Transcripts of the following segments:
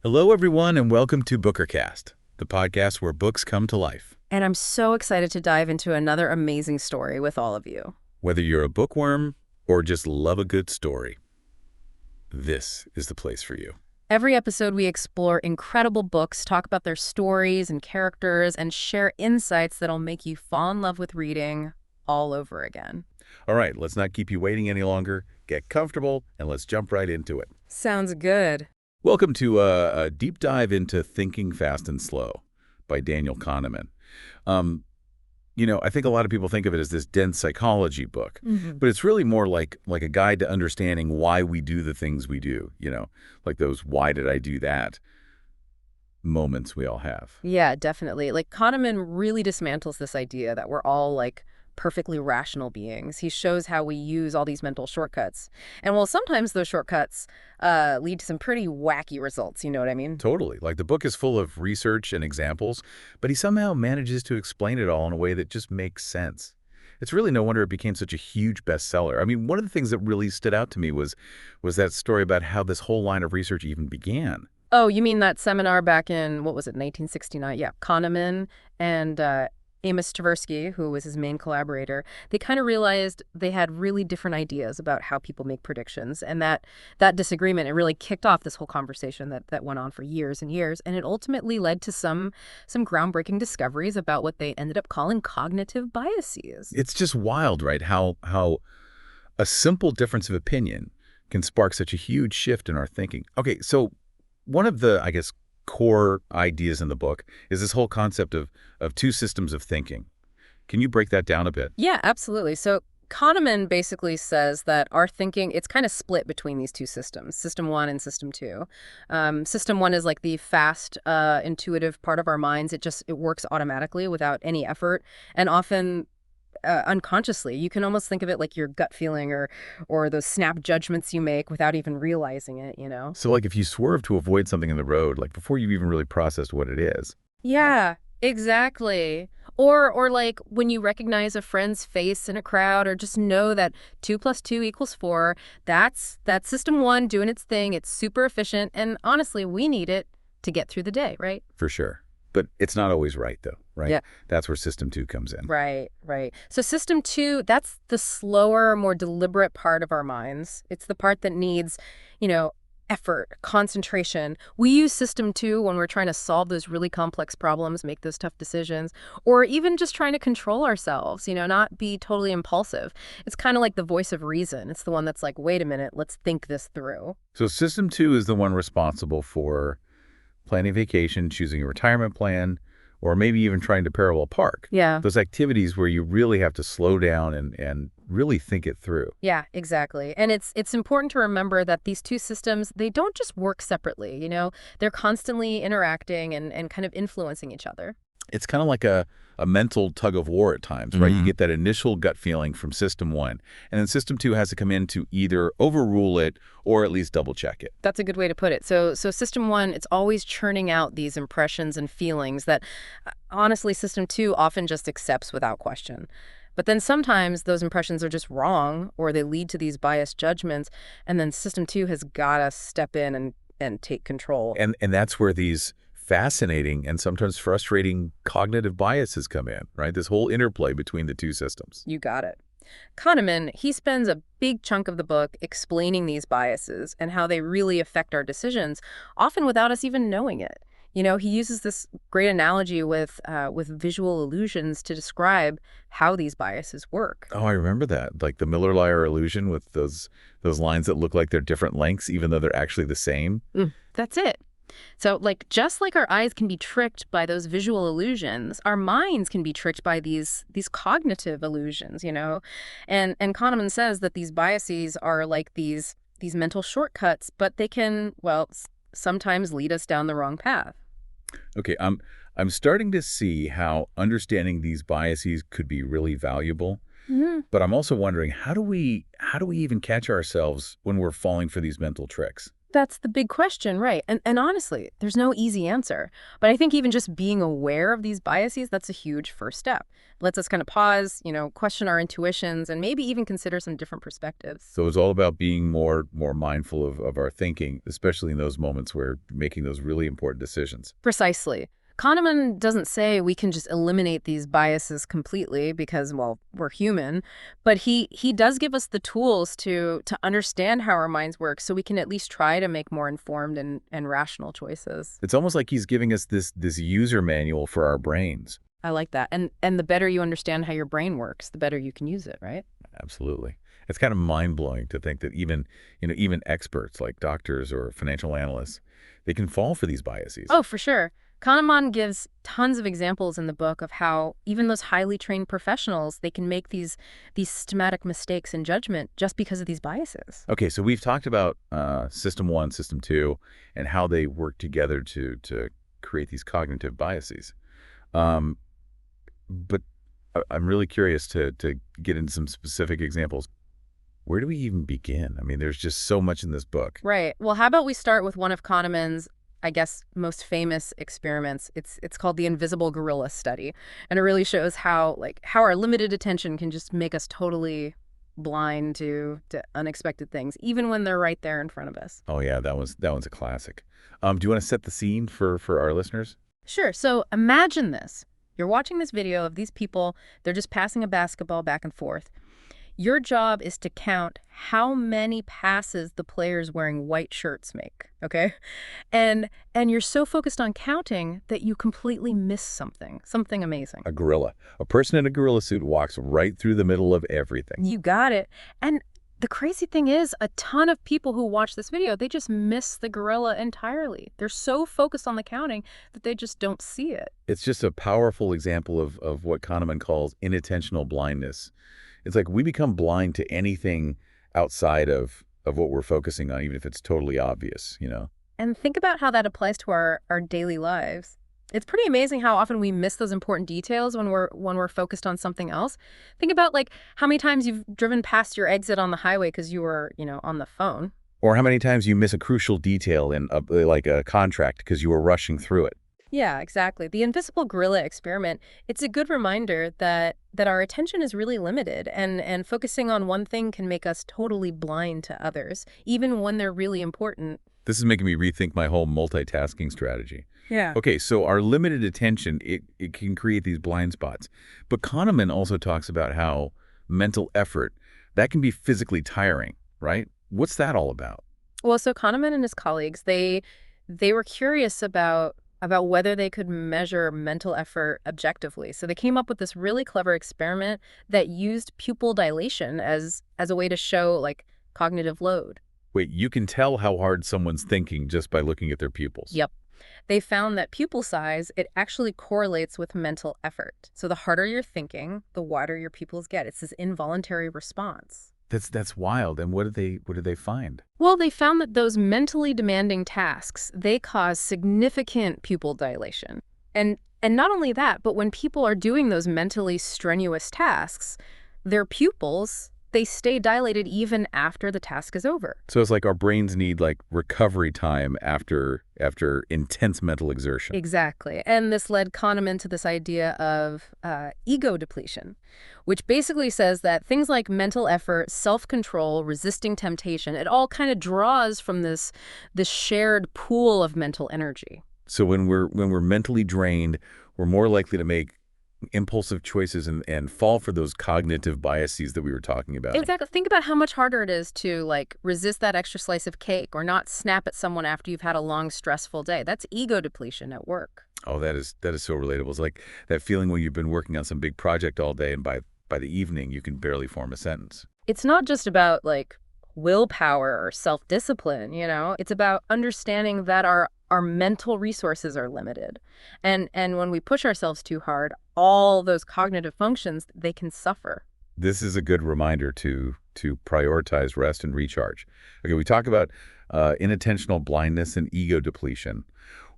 Hello, everyone, and welcome to Bookercast, the podcast where books come to life. And I'm so excited to dive into another amazing story with all of you. Whether you're a bookworm or just love a good story, this is the place for you. Every episode, we explore incredible books, talk about their stories and characters, and share insights that'll make you fall in love with reading all over again. All right, let's not keep you waiting any longer. Get comfortable, and let's jump right into it. Sounds good. Welcome to a deep dive into Thinking Fast and Slow by Daniel Kahneman. I think a lot of people think of it as this dense psychology book, but it's really more like a guide to understanding why we do the things we do, like those "why did I do that" moments we all have. Yeah, definitely. Kahneman really dismantles this idea that we're all perfectly rational beings. He shows how we use all these mental shortcuts. And while sometimes those shortcuts lead to some pretty wacky results, you know what I mean? Totally. Like the book is full of research and examples, but he somehow manages to explain it all in a way that just makes sense. It's really no wonder it became such a huge bestseller. I mean, one of the things that really stood out to me was that story about how this whole line of research even began. Oh, you mean that seminar back in, what was it, 1969? Yeah, Kahneman and Amos Tversky, who was his main collaborator, they kind of realized they had really different ideas about how people make predictions. And that disagreement, it really kicked off this whole conversation that went on for years and years. And it ultimately led to some groundbreaking discoveries about what they ended up calling cognitive biases. It's just wild, right? How a simple difference of opinion can spark such a huge shift in our thinking. Okay, so one of the, I guess, core ideas in the book is this whole concept of two systems of thinking. Can you break that down a bit? Yeah, absolutely. So Kahneman basically says that our thinking, it's kind of split between these two systems, system one and system two. System one is like the fast, intuitive part of our minds. It works automatically without any effort, and often unconsciously. You can almost think of it like your gut feeling or those snap judgments you make without even realizing it, you know? So like if you swerve to avoid something in the road, like before you've even really processed what it is. Yeah, exactly. Or like when you recognize a friend's face in a crowd, or just know that 2 + 2 = 4, that's system one doing its thing. It's super efficient. And honestly, we need it to get through the day, right? For sure. But it's not always right, though, right? Yeah. That's where system two comes in. Right, right. So system two, that's the slower, more deliberate part of our minds. It's the part that needs, effort, concentration. We use system two when we're trying to solve those really complex problems, make those tough decisions, or even just trying to control ourselves, not be totally impulsive. It's kind of like the voice of reason. It's the one that's like, wait a minute, let's think this through. So system two is the one responsible for planning a vacation, choosing a retirement plan, or maybe even trying to parallel park. Yeah. Those activities where you really have to slow down and really think it through. Yeah, exactly. And it's important to remember that these two systems, they don't just work separately, They're constantly interacting and kind of influencing each other. It's kind of like a mental tug of war at times, right? You get that initial gut feeling from system one, and then system two has to come in to either overrule it or at least double check it. That's a good way to put it. So system one, it's always churning out these impressions and feelings that honestly system two often just accepts without question. But then sometimes those impressions are just wrong, or they lead to these biased judgments, and then system two has got to step in and take control. And that's where these fascinating and sometimes frustrating cognitive biases come in, right? This whole interplay between the two systems. You got it. Kahneman, he spends a big chunk of the book explaining these biases and how they really affect our decisions, often without us even knowing it. He uses this great analogy with visual illusions to describe how these biases work. Oh, I remember that. Like the Miller-Lire illusion with those lines that look like they're different lengths, even though they're actually the same. That's it. So, just like our eyes can be tricked by those visual illusions, our minds can be tricked by these cognitive illusions, And Kahneman says that these biases are like these mental shortcuts, but they can, sometimes lead us down the wrong path. Okay, I'm starting to see how understanding these biases could be really valuable. But I'm also wondering, how do we even catch ourselves when we're falling for these mental tricks? That's the big question, right? And honestly, there's no easy answer. But I think even just being aware of these biases, that's a huge first step. Lets us kind of pause, question our intuitions, and maybe even consider some different perspectives. So it's all about being more mindful of our thinking, especially in those moments where making those really important decisions. Precisely. Kahneman doesn't say we can just eliminate these biases completely because, well, we're human, but he does give us the tools to understand how our minds work so we can at least try to make more informed and rational choices. It's almost like he's giving us this user manual for our brains. I like that. And the better you understand how your brain works, the better you can use it, right? Absolutely. It's kind of mind-blowing to think that even experts like doctors or financial analysts, they can fall for these biases. Oh, for sure. Kahneman gives tons of examples in the book of how even those highly trained professionals, they can make these systematic mistakes in judgment just because of these biases. Okay, so we've talked about system one, system two, and how they work together to create these cognitive biases. Um, but I'm really curious to get into some specific examples. Where do we even begin? I mean, there's just so much in this book. Right. Well, how about we start with one of Kahneman's, I guess, most famous experiments. It's called the invisible gorilla study, and it really shows how our limited attention can just make us totally blind to unexpected things, even when they're right there in front of us. Oh yeah, that one's a classic. Do you want to set the scene for our listeners? Sure. So imagine this. You're watching this video of these people, they're just passing a basketball back and forth. Your job is to count how many passes the players wearing white shirts make, okay? And you're so focused on counting that you completely miss something amazing. A gorilla. A person in a gorilla suit walks right through the middle of everything. You got it. And the crazy thing is, a ton of people who watch this video, they just miss the gorilla entirely. They're so focused on the counting that they just don't see it. It's just a powerful example of what Kahneman calls inattentional blindness. It's like we become blind to anything outside of what we're focusing on, even if it's totally obvious. And think about how that applies to our daily lives. It's pretty amazing how often we miss those important details when we're focused on something else. Think about how many times you've driven past your exit on the highway because you were, on the phone. Or how many times you miss a crucial detail in like a contract because you were rushing through it. Yeah, exactly. The invisible gorilla experiment, it's a good reminder that our attention is really limited and focusing on one thing can make us totally blind to others, even when they're really important. This is making me rethink my whole multitasking strategy. Yeah. Okay, so our limited attention, it can create these blind spots. But Kahneman also talks about how mental effort, that can be physically tiring, right? What's that all about? Well, so Kahneman and his colleagues, they were curious about whether they could measure mental effort objectively. So they came up with this really clever experiment that used pupil dilation as a way to show cognitive load. Wait, you can tell how hard someone's thinking just by looking at their pupils. Yep. They found that pupil size, it actually correlates with mental effort. So the harder you're thinking, the wider your pupils get. It's this involuntary response. That's wild. And what did they find? Well, they found that those mentally demanding tasks, they cause significant pupil dilation. And not only that, but when people are doing those mentally strenuous tasks, their pupils, they stay dilated even after the task is over. So it's like our brains need like recovery time after intense mental exertion. Exactly. And this led Kahneman to this idea of ego depletion, which basically says that things like mental effort, self-control, resisting temptation, it all kind of draws from this shared pool of mental energy. So when we're mentally drained, we're more likely to make impulsive choices and fall for those cognitive biases that we were talking about. Exactly. Think about how much harder it is to resist that extra slice of cake or not snap at someone after you've had a long, stressful day. That's ego depletion at work. Oh, that is so relatable. It's like that feeling when you've been working on some big project all day and by the evening you can barely form a sentence. It's not just about willpower or self-discipline, It's about understanding that our mental resources are limited. And when we push ourselves too hard, all those cognitive functions, they can suffer. This is a good reminder to prioritize rest and recharge. Okay, we talk about inattentional blindness and ego depletion.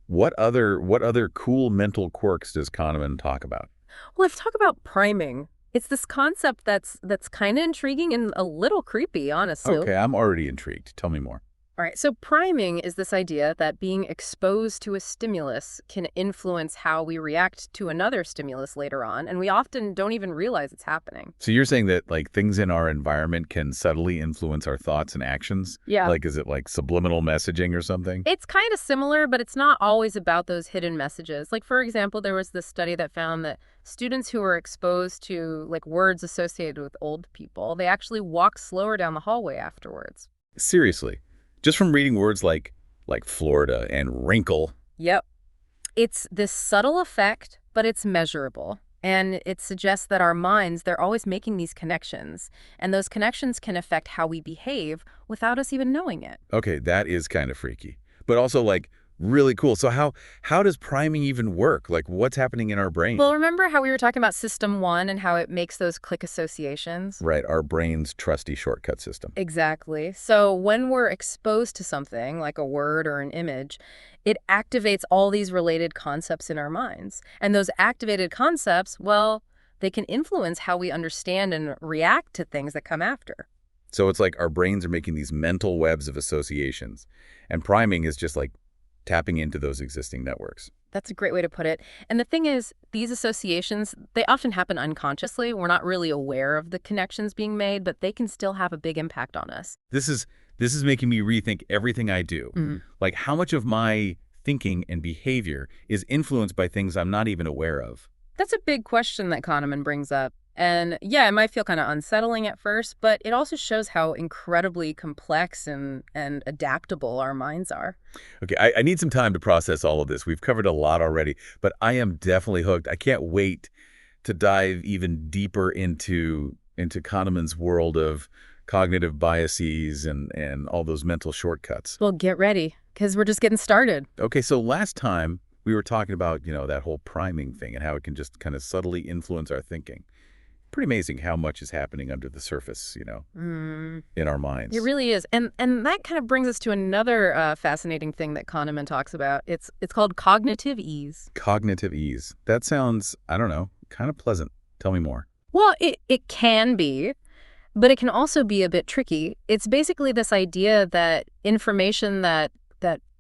What other cool mental quirks does Kahneman talk about? Well, let's talk about priming. It's this concept that's kind of intriguing and a little creepy, honestly. Okay, I'm already intrigued. Tell me more. All right, so priming is this idea that being exposed to a stimulus can influence how we react to another stimulus later on, and we often don't even realize it's happening. So you're saying that like things in our environment can subtly influence our thoughts and actions? Yeah. Like, is it like subliminal messaging or something? It's kind of similar, but it's not always about those hidden messages. Like, for example, there was this study that found that students who were exposed to like words associated with old people, they actually walk slower down the hallway afterwards. Seriously. Just from reading words like Florida and wrinkle. Yep. It's this subtle effect, but it's measurable. And it suggests that our minds, they're always making these connections. And those connections can affect how we behave without us even knowing it. Okay, that is kind of freaky, but also like really cool. So how does priming even work? Like what's happening in our brain? Well, remember how we were talking about system one and how it makes those click associations? Right, our brain's trusty shortcut system. Exactly. So when we're exposed to something like a word or an image, it activates all these related concepts in our minds. And those activated concepts, well, they can influence how we understand and react to things that come after. So it's like our brains are making these mental webs of associations, and priming is just like tapping into those existing networks. That's a great way to put it. And the thing is, these associations, they often happen unconsciously. We're not really aware of the connections being made, but they can still have a big impact on us. This is making me rethink everything I do. Mhm. Like how much of my thinking and behavior is influenced by things I'm not even aware of. That's a big question that Kahneman brings up. And yeah, it might feel kind of unsettling at first, but it also shows how incredibly complex and adaptable our minds are. Okay, I need some time to process all of this. We've covered a lot already, but I am definitely hooked. I can't wait to dive even deeper into Kahneman's world of cognitive biases and all those mental shortcuts. Well, get ready, because we're just getting started. Okay, so last time we were talking about, that whole priming thing and how it can just kind of subtly influence our thinking. Pretty amazing how much is happening under the surface, Mm, in our minds. it really is. And that kind of brings us to another fascinating thing that Kahneman talks about. It's called cognitive ease. Cognitive ease. That sounds, I don't know, kind of pleasant. Tell me more. Well, it can be, but it can also be a bit tricky. It's basically this idea that information that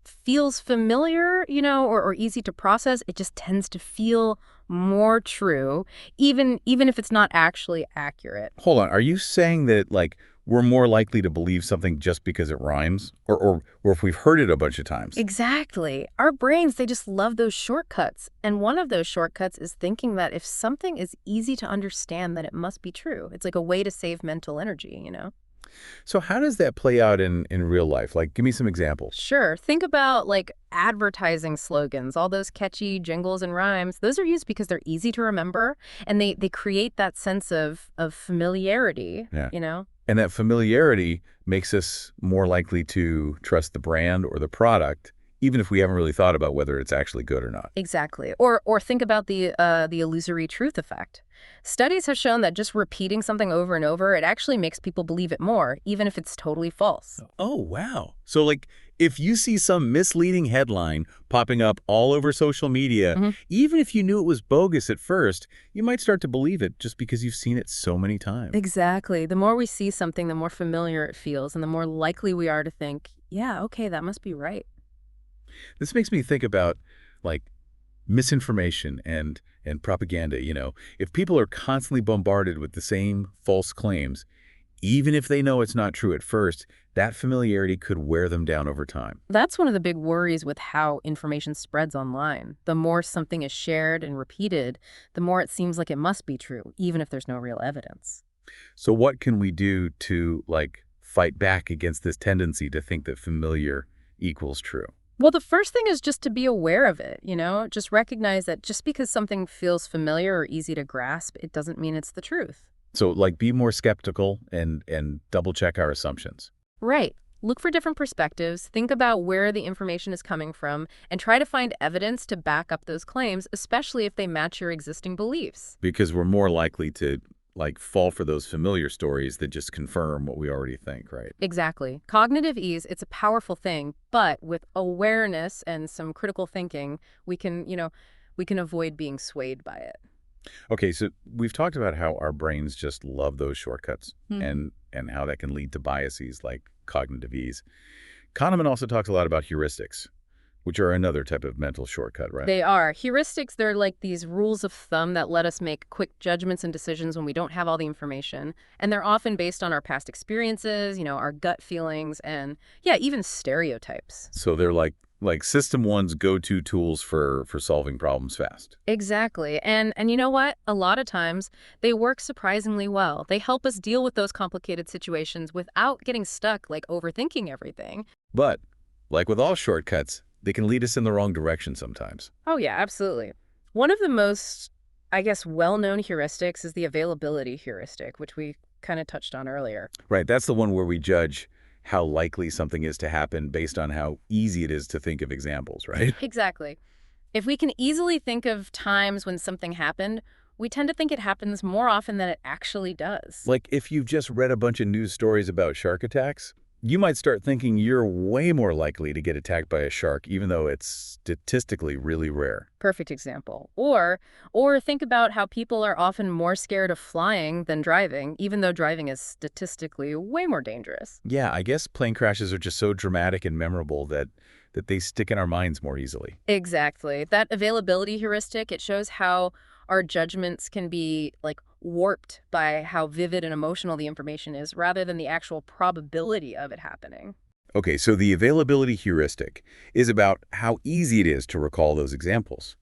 feels familiar, or easy to process, it just tends to feel more true, even if it's not actually accurate. Hold on. Are you saying that, like, we're more likely to believe something just because it rhymes? Or if we've heard it a bunch of times? Exactly. Our brains, they just love those shortcuts. And one of those shortcuts is thinking that if something is easy to understand, then it must be true. It's like a way to save mental energy. So how does that play out in real life? Like, give me some examples. Sure. Think about like advertising slogans, all those catchy jingles and rhymes. Those are used because they're easy to remember and they create that sense of familiarity, Yeah. you know? And that familiarity makes us more likely to trust the brand or the product, even if we haven't really thought about whether it's actually good or not. Exactly. Or think about the illusory truth effect. Studies have shown that just repeating something over and over, it actually makes people believe it more, even if it's totally false. Oh, wow. So, like, if you see some misleading headline popping up all over social media, Mhm. even if you knew it was bogus at first, you might start to believe it just because you've seen it so many times. Exactly. The more we see something, the more familiar it feels, and the more likely we are to think, yeah, okay, that must be right. This makes me think about, like, misinformation and propaganda. If people are constantly bombarded with the same false claims, even if they know it's not true at first, that familiarity could wear them down over time. That's one of the big worries with how information spreads online. The more something is shared and repeated, the more it seems like it must be true, even if there's no real evidence. So what can we do to, like, fight back against this tendency to think that familiar equals true? Well, the first thing is just to be aware of it. Just recognize that just because something feels familiar or easy to grasp, it doesn't mean it's the truth. So, like, be more skeptical and double check our assumptions. Right. Look for different perspectives, think about where the information is coming from, and try to find evidence to back up those claims, especially if they match your existing beliefs. Because we're more likely to, like, fall for those familiar stories that just confirm what we already think, right? Exactly. Cognitive ease, it's a powerful thing, but with awareness and some critical thinking, we can avoid being swayed by it. Okay, so we've talked about how our brains just love those shortcuts Mhm. and how that can lead to biases like cognitive ease. Kahneman also talks a lot about heuristics, which are another type of mental shortcut, right? They are. Heuristics, they're like these rules of thumb that let us make quick judgments and decisions when we don't have all the information. And they're often based on our past experiences, our gut feelings, and yeah, even stereotypes. So they're like System 1's go-to tools for solving problems fast. Exactly. And you know what? A lot of times they work surprisingly well. They help us deal with those complicated situations without getting stuck like overthinking everything. But, like with all shortcuts, they can lead us in the wrong direction sometimes. Oh yeah, absolutely. One of the most, I guess, well-known heuristics is the availability heuristic, which we kind of touched on earlier. Right, that's the one where we judge how likely something is to happen based on how easy it is to think of examples, right? Exactly. If we can easily think of times when something happened, we tend to think it happens more often than it actually does. Like if you've just read a bunch of news stories about shark attacks, you might start thinking you're way more likely to get attacked by a shark, even though it's statistically really rare. Perfect example. Or think about how people are often more scared of flying than driving, even though driving is statistically way more dangerous. Yeah, I guess plane crashes are just so dramatic and memorable that they stick in our minds more easily. Exactly. That availability heuristic, it shows how our judgments can be like warped by how vivid and emotional the information is rather than the actual probability of it happening. Okay, so the availability heuristic is about how easy it is to recall those examples.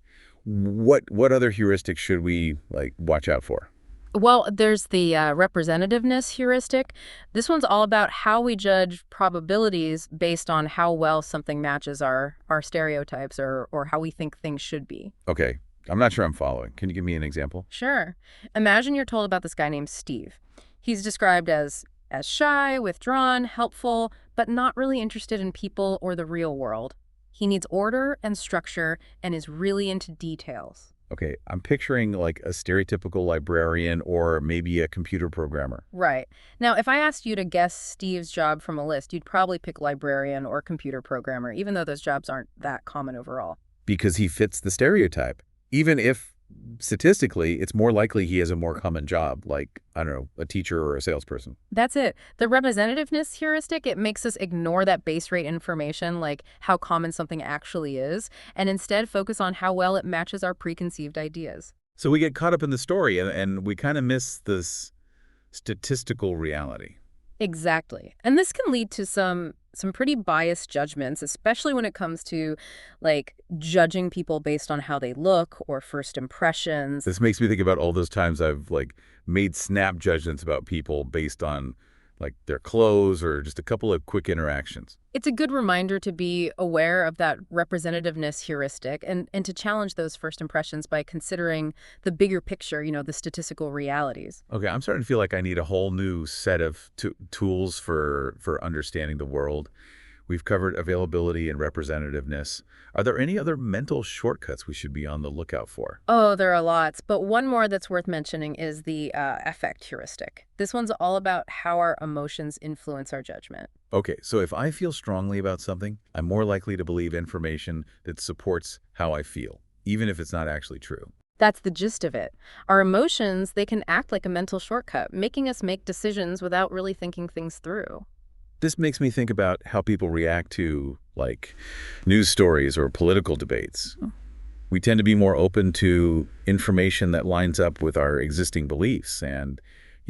What other heuristics should we watch out for? Well, there's the representativeness heuristic. This one's all about how we judge probabilities based on how well something matches our stereotypes or how we think things should be. Okay, I'm not sure I'm following. Can you give me an example? Sure. Imagine you're told about this guy named Steve. He's described as shy, withdrawn, helpful, but not really interested in people or the real world. He needs order and structure and is really into details. Okay, I'm picturing like a stereotypical librarian or maybe a computer programmer. Right. Now, if I asked you to guess Steve's job from a list, you'd probably pick librarian or computer programmer, even though those jobs aren't that common overall. Because he fits the stereotype. Even if statistically it's more likely he has a more common job, like, I don't know, a teacher or a salesperson. That's it. The representativeness heuristic, it makes us ignore that base rate information, like how common something actually is, and instead focus on how well it matches our preconceived ideas. So we get caught up in the story and we kind of miss this statistical reality. Exactly. And this can lead to some pretty biased judgments, especially when it comes to like judging people based on how they look or first impressions. This makes me think about all those times I've made snap judgments about people based on their clothes or just a couple of quick interactions. It's a good reminder to be aware of that representativeness heuristic and to challenge those first impressions by considering the bigger picture, the statistical realities. Okay, I'm starting to feel like I need a whole new set of tools for understanding the world. We've covered availability and representativeness. Are there any other mental shortcuts we should be on the lookout for? Oh, there are lots, but one more that's worth mentioning is the affect heuristic. This one's all about how our emotions influence our judgment. Okay, so if I feel strongly about something, I'm more likely to believe information that supports how I feel, even if it's not actually true. That's the gist of it. Our emotions, they can act like a mental shortcut, making us make decisions without really thinking things through. This makes me think about how people react to, news stories or political debates. We tend to be more open to information that lines up with our existing beliefs and,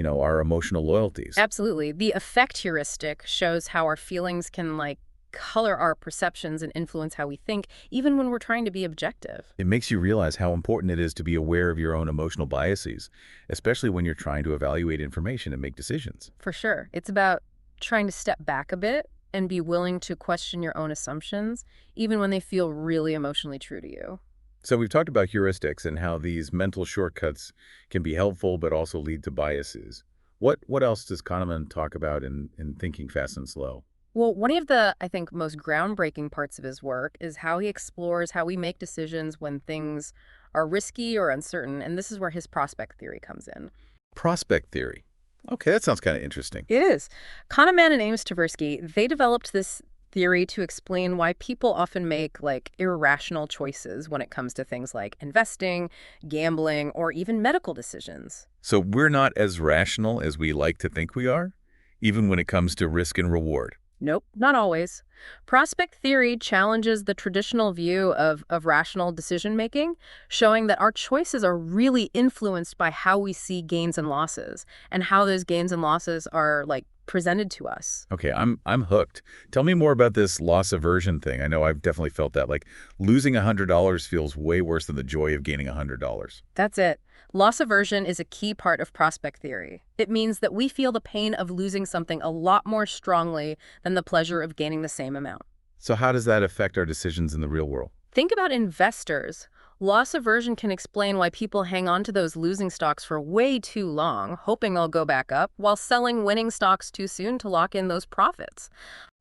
our emotional loyalties. Absolutely. The affect heuristic shows how our feelings can, color our perceptions and influence how we think, even when we're trying to be objective. It makes you realize how important it is to be aware of your own emotional biases, especially when you're trying to evaluate information and make decisions. For sure. It's about trying to step back a bit and be willing to question your own assumptions, even when they feel really emotionally true to you. So we've talked about heuristics and how these mental shortcuts can be helpful but also lead to biases. What else does Kahneman talk about in Thinking Fast and Slow? Well, one of the, I think, most groundbreaking parts of his work is how he explores how we make decisions when things are risky or uncertain, and this is where his prospect theory comes in. Prospect theory. Okay, that sounds kind of interesting. It is. Kahneman and Amos Tversky, they developed this theory to explain why people often make irrational choices when it comes to things like investing, gambling, or even medical decisions. So we're not as rational as we like to think we are, even when it comes to risk and reward. Nope, not always. Prospect theory challenges the traditional view of rational decision making, showing that our choices are really influenced by how we see gains and losses and how those gains and losses are like presented to us. Okay, I'm hooked. Tell me more about this loss aversion thing. I know I've definitely felt that. Like losing $100 feels way worse than the joy of gaining $100. That's it. Loss aversion is a key part of prospect theory. It means that we feel the pain of losing something a lot more strongly than the pleasure of gaining the same amount. So how does that affect our decisions in the real world? Think about investors. Loss aversion can explain why people hang on to those losing stocks for way too long, hoping they'll go back up, while selling winning stocks too soon to lock in those profits.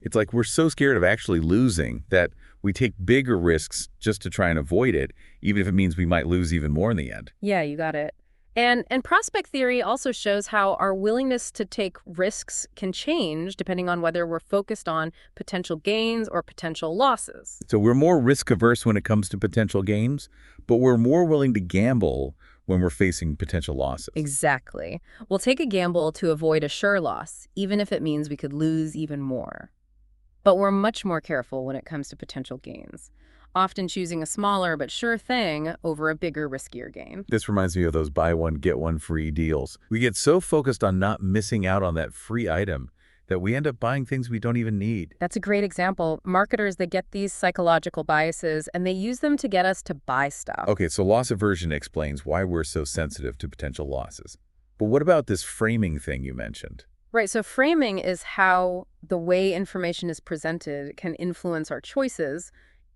It's like we're so scared of actually losing that we take bigger risks just to try and avoid it, even if it means we might lose even more in the end. Yeah, you got it. And prospect theory also shows how our willingness to take risks can change depending on whether we're focused on potential gains or potential losses. So we're more risk averse when it comes to potential gains, but we're more willing to gamble when we're facing potential losses. Exactly. We'll take a gamble to avoid a sure loss, even if it means we could lose even more. But we're much more careful when it comes to potential gains, often choosing a smaller but sure thing over a bigger, riskier gain. This reminds me of those buy one, get one free deals. We get so focused on not missing out on that free item that we end up buying things we don't even need. That's a great example. Marketers, they get these psychological biases and they use them to get us to buy stuff. Okay, so loss aversion explains why we're so sensitive to potential losses. But what about this framing thing you mentioned? Right, so framing is how the way information is presented can influence our choices,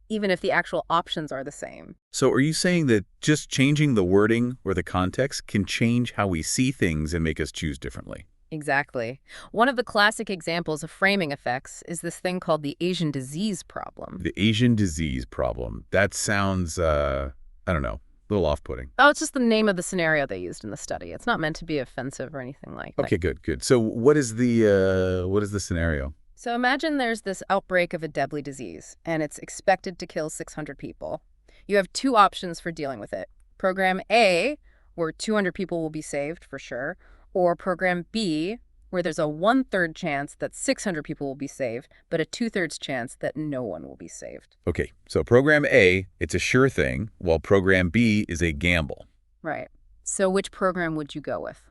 even if the actual options are the same. So are you saying that just changing the wording or the context can change how we see things and make us choose differently? Exactly. One of the classic examples of framing effects is this thing called the Asian disease problem. The Asian disease problem. That sounds, I don't know, a little off-putting. Oh, it's just the name of the scenario they used in the study. It's not meant to be offensive or anything like that. Okay, good. So what is the scenario? So imagine there's this outbreak of a deadly disease, and it's expected to kill 600 people. You have two options for dealing with it. Program A, where 200 people will be saved for sure, or Program B, where there's a 1/3 chance that 600 people will be saved, but a 2/3 chance that no one will be saved. Okay, so program A, it's a sure thing, while program B is a gamble. Right. So which program would you go with?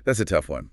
That's a tough one.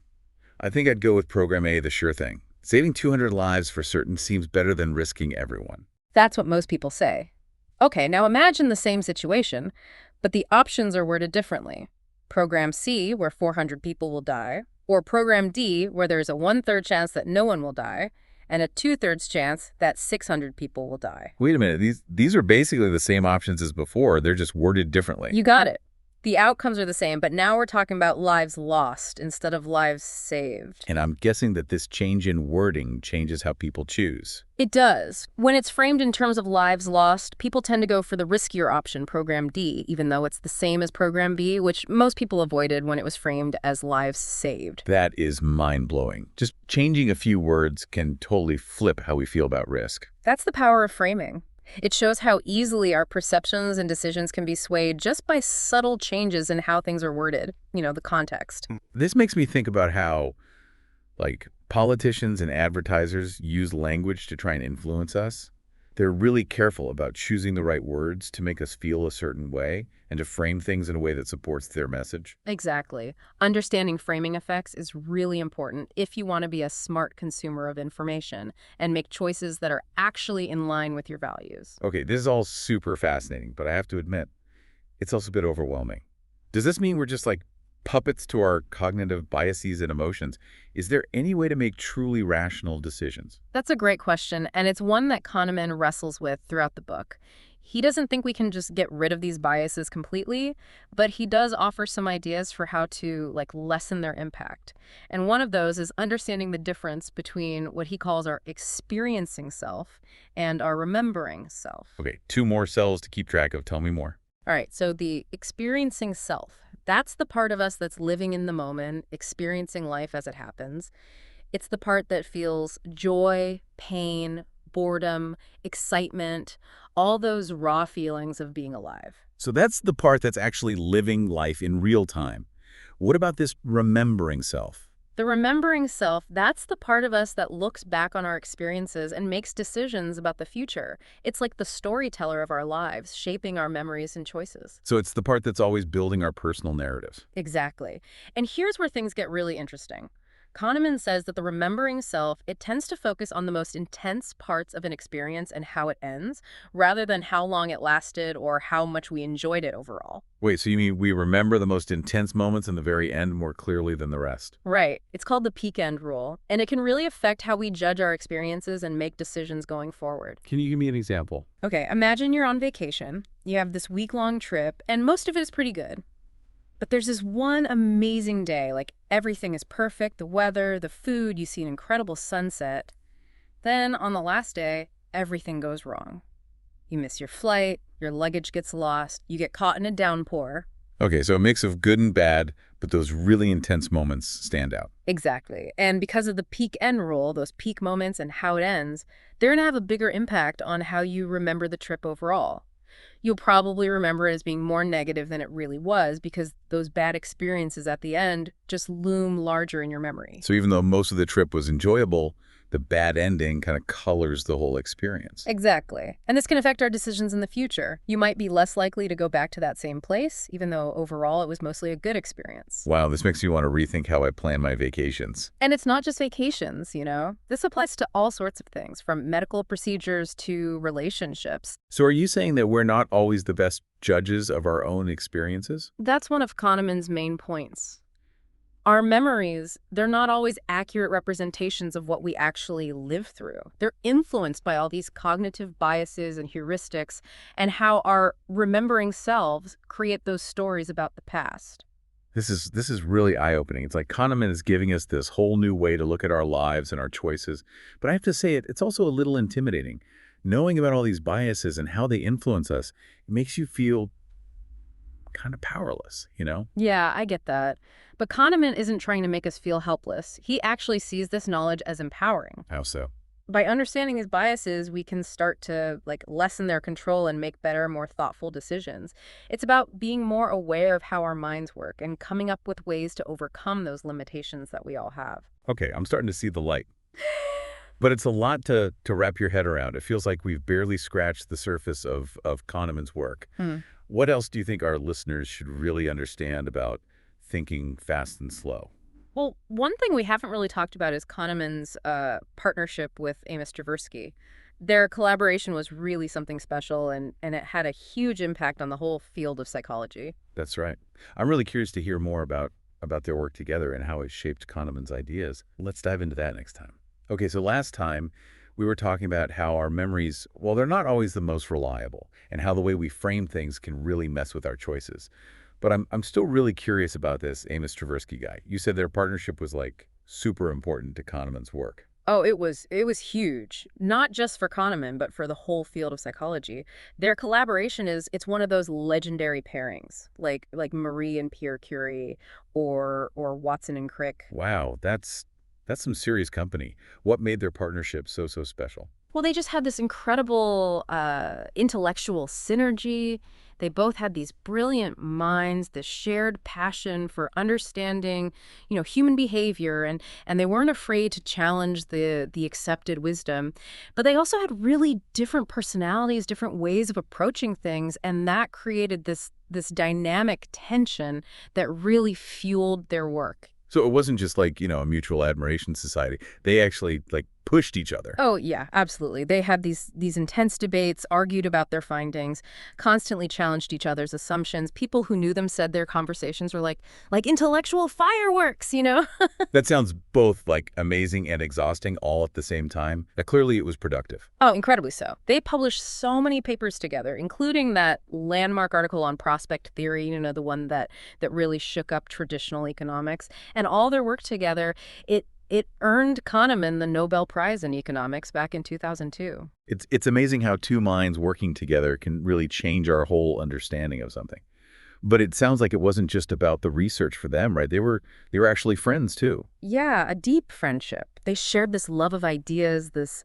I think I'd go with program A, the sure thing. Saving 200 lives for certain seems better than risking everyone. That's what most people say. Okay, now imagine the same situation, but the options are worded differently. Program C, where 400 people will die, or Program D, where there's a 1/3 chance that no one will die, and a 2/3 chance that 600 people will die. Wait a minute, these are basically the same options as before, they're just worded differently. You got it. The outcomes are the same, but now we're talking about lives lost instead of lives saved. And I'm guessing that this change in wording changes how people choose. It does. When it's framed in terms of lives lost, people tend to go for the riskier option, Program D, even though it's the same as Program B, which most people avoided when it was framed as lives saved. That is mind-blowing. Just changing a few words can totally flip how we feel about risk. That's the power of framing. It shows how easily our perceptions and decisions can be swayed just by subtle changes in how things are worded, the context. This makes me think about how, like, politicians and advertisers use language to try and influence us. They're really careful about choosing the right words to make us feel a certain way and to frame things in a way that supports their message. Exactly. Understanding framing effects is really important if you want to be a smart consumer of information and make choices that are actually in line with your values. Okay, this is all super fascinating, but I have to admit, it's also a bit overwhelming. Does this mean we're just like puppets to our cognitive biases and emotions? Is there any way to make truly rational decisions? That's a great question, and it's one that Kahneman wrestles with throughout the book. He doesn't think we can just get rid of these biases completely, but he does offer some ideas for how to lessen their impact. And one of those is understanding the difference between what he calls our experiencing self and our remembering self. Okay, 2 more cells to keep track of. Tell me more. All right, so the experiencing self, that's the part of us that's living in the moment, experiencing life as it happens. It's the part that feels joy, pain, boredom, excitement, all those raw feelings of being alive. So that's the part that's actually living life in real time. What about this remembering self? The remembering self, that's the part of us that looks back on our experiences and makes decisions about the future. It's like the storyteller of our lives, shaping our memories and choices. So it's the part that's always building our personal narratives. Exactly. And here's where things get really interesting. Kahneman says that the remembering self, it tends to focus on the most intense parts of an experience and how it ends, rather than how long it lasted or how much we enjoyed it overall. Wait, so you mean we remember the most intense moments in the very end more clearly than the rest? Right. It's called the peak end rule, and it can really affect how we judge our experiences and make decisions going forward. Can you give me an example? Okay, imagine you're on vacation. You have this week-long trip, and most of it is pretty good. But there's this one amazing day, like everything is perfect, the weather, the food, you see an incredible sunset. Then on the last day, everything goes wrong. You miss your flight, your luggage gets lost, you get caught in a downpour. Okay, so a mix of good and bad, but those really intense moments stand out. Exactly. And because of the peak end rule, those peak moments and how it ends, they're going to have a bigger impact on how you remember the trip overall. You'll probably remember it as being more negative than it really was because those bad experiences at the end just loom larger in your memory. So even though most of the trip was enjoyable, the bad ending kind of colors the whole experience. Exactly. And this can affect our decisions in the future. You might be less likely to go back to that same place, even though overall it was mostly a good experience. Wow, this makes me want to rethink how I plan my vacations. And it's not just vacations, you know? This applies to all sorts of things, from medical procedures to relationships. So are you saying that we're not always the best judges of our own experiences? That's one of Kahneman's main points. Our memories, they're not always accurate representations of what we actually live through. They're influenced by all these cognitive biases and heuristics and how our remembering selves create those stories about the past. This is really eye-opening. It's like Kahneman is giving us this whole new way to look at our lives and our choices. But I have to say it's also a little intimidating. Knowing about all these biases and how they influence us, it makes you feel kind of powerless, you know? Yeah, I get that. But Kahneman isn't trying to make us feel helpless. He actually sees this knowledge as empowering. How so? By understanding these biases, we can start to lessen their control and make better, more thoughtful decisions. It's about being more aware of how our minds work and coming up with ways to overcome those limitations that we all have. Okay, I'm starting to see the light. But it's a lot to wrap your head around. It feels like we've barely scratched the surface of Kahneman's work. Hmm. What else do you think our listeners should really understand about thinking fast and slow? Well, one thing we haven't really talked about is Kahneman's partnership with Amos Tversky. Their collaboration was really something special, and it had a huge impact on the whole field of psychology. That's right. I'm really curious to hear more about their work together and how it shaped Kahneman's ideas. Let's dive into that next time. Okay, so last time we were talking about how our memories, well, they're not always the most reliable, and how the way we frame things can really mess with our choices. But I'm still really curious about this Amos Tversky guy. You said their partnership was like super important to Kahneman's work. Oh, it was huge, not just for Kahneman, but for the whole field of psychology. Their collaboration it's one of those legendary pairings, like Marie and Pierre Curie, or Watson and Crick. Wow, that's some serious company. What made their partnership so special? Well, they just had this incredible intellectual synergy. They both had these brilliant minds, this shared passion for understanding, human behavior, and they weren't afraid to challenge the accepted wisdom. But they also had really different personalities, different ways of approaching things, and that created this dynamic tension that really fueled their work. So it wasn't just like, a mutual admiration society. They actually like pushed each other. Oh, yeah, absolutely. They had these intense debates, argued about their findings, constantly challenged each other's assumptions. People who knew them said their conversations were like intellectual fireworks. That sounds both like amazing and exhausting all at the same time. Clearly it was productive. Oh, incredibly so. They published so many papers together, including that landmark article on prospect theory, the one that really shook up traditional economics. And all their work together, it earned Kahneman the Nobel Prize in economics back in 2002. It's amazing how two minds working together can really change our whole understanding of something. But it sounds like it wasn't just about the research for them, right? They were actually friends too. Yeah, a deep friendship. They shared this love of ideas, this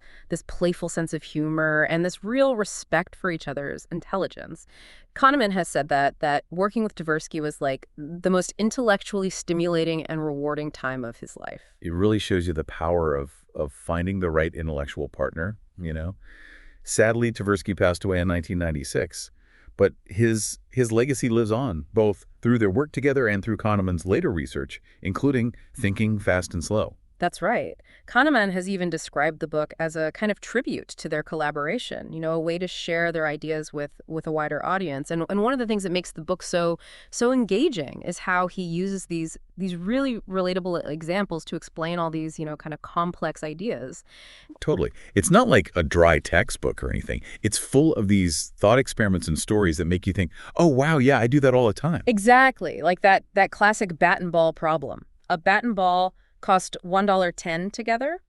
playful sense of humor, and this real respect for each other's intelligence. Kahneman has said that working with Tversky was like the most intellectually stimulating and rewarding time of his life. It really shows you the power of finding the right intellectual partner. Sadly, Tversky passed away in 1996, but his legacy lives on, both through their work together and through Kahneman's later research, including Thinking Fast and Slow. That's right. Kahneman has even described the book as a kind of tribute to their collaboration, a way to share their ideas with a wider audience. And one of the things that makes the book so engaging is how he uses these really relatable examples to explain all these, kind of complex ideas. Totally. It's not like a dry textbook or anything. It's full of these thought experiments and stories that make you think, oh, wow, yeah, I do that all the time. Exactly. Like that classic bat and ball problem. A bat and ball cost $1.10 together.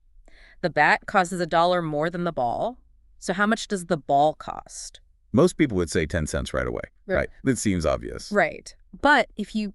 The bat costs $1 more than the ball. So how much does the ball cost? Most people would say 10 cents right away. Right. That seems obvious. Right. But if you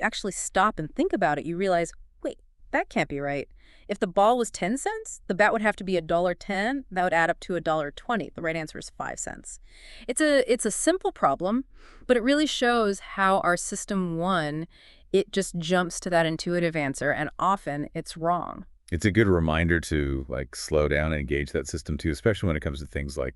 actually stop and think about it, you realize, wait, that can't be right. If the ball was 10 cents, the bat would have to be $1.10. That would add up to $1.20. The right answer is 5 cents. It's a simple problem, but it really shows how our system won. It just jumps to that intuitive answer, and often it's wrong. It's a good reminder to slow down and engage that system too, especially when it comes to things like,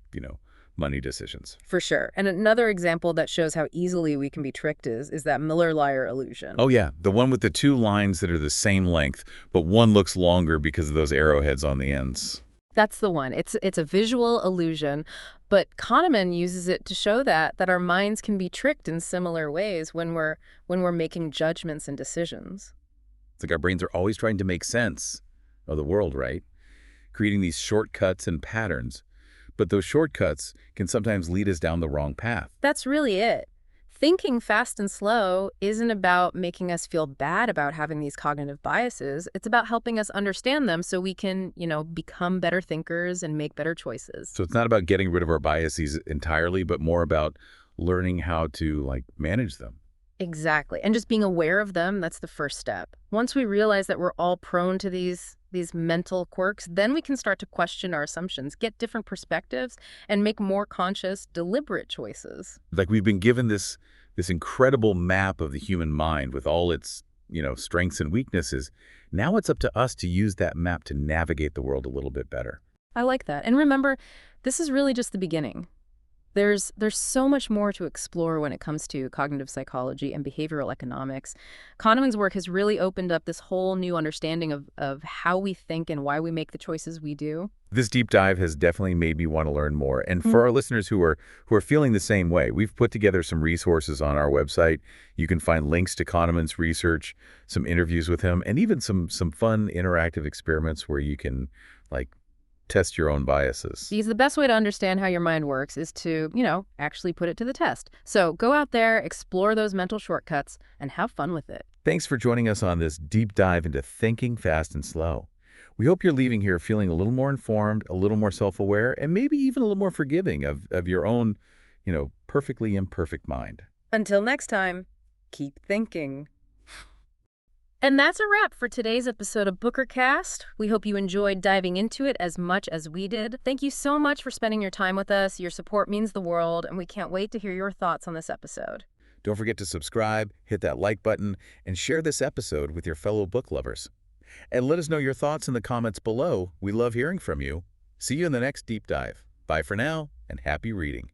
money decisions. For sure. And another example that shows how easily we can be tricked is that Miller-Lire illusion. Oh yeah, the one with the two lines that are the same length, but one looks longer because of those arrowheads on the ends. That's the one. It's a visual illusion, but Kahneman uses it to show that our minds can be tricked in similar ways when we're making judgments and decisions. It's like our brains are always trying to make sense of the world, right? Creating these shortcuts and patterns. But those shortcuts can sometimes lead us down the wrong path. That's really it. Thinking fast and slow isn't about making us feel bad about having these cognitive biases. It's about helping us understand them so we can, become better thinkers and make better choices. So it's not about getting rid of our biases entirely, but more about learning how to, manage them. Exactly. And just being aware of them, that's the first step. Once we realize that we're all prone to these mental quirks, then we can start to question our assumptions, get different perspectives, and make more conscious, deliberate choices. Like we've been given this incredible map of the human mind with all its, strengths and weaknesses. Now it's up to us to use that map to navigate the world a little bit better. I like that. And remember, this is really just the beginning. There's so much more to explore when it comes to cognitive psychology and behavioral economics. Kahneman's work has really opened up this whole new understanding of how we think and why we make the choices we do. This deep dive has definitely made me want to learn more. And for our listeners who are feeling the same way, we've put together some resources on our website. You can find links to Kahneman's research, some interviews with him, and even some fun interactive experiments where you can test your own biases. Because the best way to understand how your mind works is to, actually put it to the test. So go out there, explore those mental shortcuts, and have fun with it. Thanks for joining us on this deep dive into thinking fast and slow. We hope you're leaving here feeling a little more informed, a little more self-aware, and maybe even a little more forgiving of your own, perfectly imperfect mind. Until next time, keep thinking. And that's a wrap for today's episode of BookerCast. We hope you enjoyed diving into it as much as we did. Thank you so much for spending your time with us. Your support means the world, and we can't wait to hear your thoughts on this episode. Don't forget to subscribe, hit that like button, and share this episode with your fellow book lovers. And let us know your thoughts in the comments below. We love hearing from you. See you in the next deep dive. Bye for now, and happy reading.